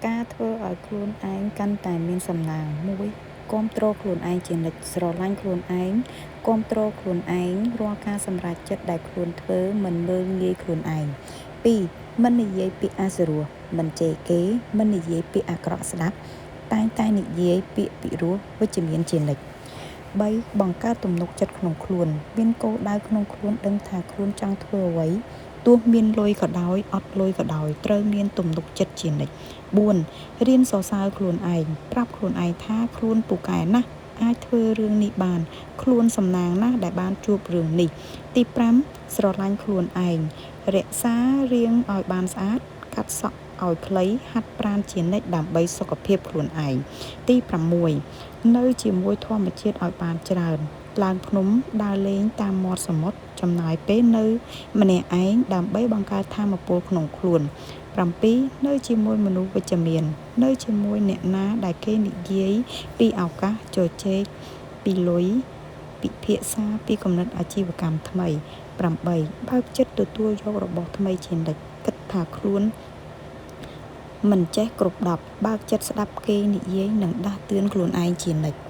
ការធ្វើឲ្យខ្លួនឯងកាន់តែមានសំណាងមួយគាំទ្រខ្លួនឯងជានិច្ចស្រឡាញ់ខ្លួនឯងគាំទ្រខ្លួនឯងរាល់ការសម្រេចចិត្តដែលខ្លួនធ្វើមិនមើលងាយខ្លួនឯង 2. មិននិយាយពាក្យអសុរោះមិនជេរគេមិននិយាយពាក្យអាក្រក់ស្ដាប់តែងតែនិយាយពាក្យពិរោះវិជ្ជមានជានិច្ច 3. បង្កើតទំនុកចិត្តក្នុងខ្លួនមានគោលដៅក្នុងខ្លួនដឹងថាខ្លួនចង់ធ្វើអ្វីទោះមានលុយក៏ដោយអត់លុយក៏ដោយត្រូវមានទំនុកចិត្តជានិច្ច 4. រៀនសរសើរខ្លួនឯងប្រាប់ខ្លួនឯងថាខ្លួនពូកែណាស់អាចធ្វើរឿងនេះបានខ្លួនសំណាងណាស់ដែលបានជួបរឿងនេះ ទី 5 ស្រឡាញ់ខ្លួនឯងរក្សារាងឲ្យបានស្អាតកាត់សក់ឲ្យខ្លីហាត់ប្រាណជានិច្ចដើម្បីសុខភាពខ្លួនឯង ទី 6 នៅជាមួយធម្មជាតិឲ្យបានច្រើនឡើងភ្នំដើរលេងតាមមាត់សមុទ្រចំណាយពេលនៅម្នាក់ឯងដើម្បីបង្កើតថាមពលក្នុងខ្លួន 7 នៅជាមួយមនុស្សវិជ្ជមាននៅជាមួយអ្នកណាដែលគេនិយាយពីឱកាសជជែកពីលុយពិភាក្សាពីគំនិតអាជីវកម្មថ្មី 8 បើកចិត្តទទួលយករបស់ថ្មីជានិច្ចគិតថាខ្លួនមិនចេះគ្រប់10បើកចិត្តស្ដាប់គេនិយាយនិងដាស់តឿនខ្លួនឯងជានិច្ច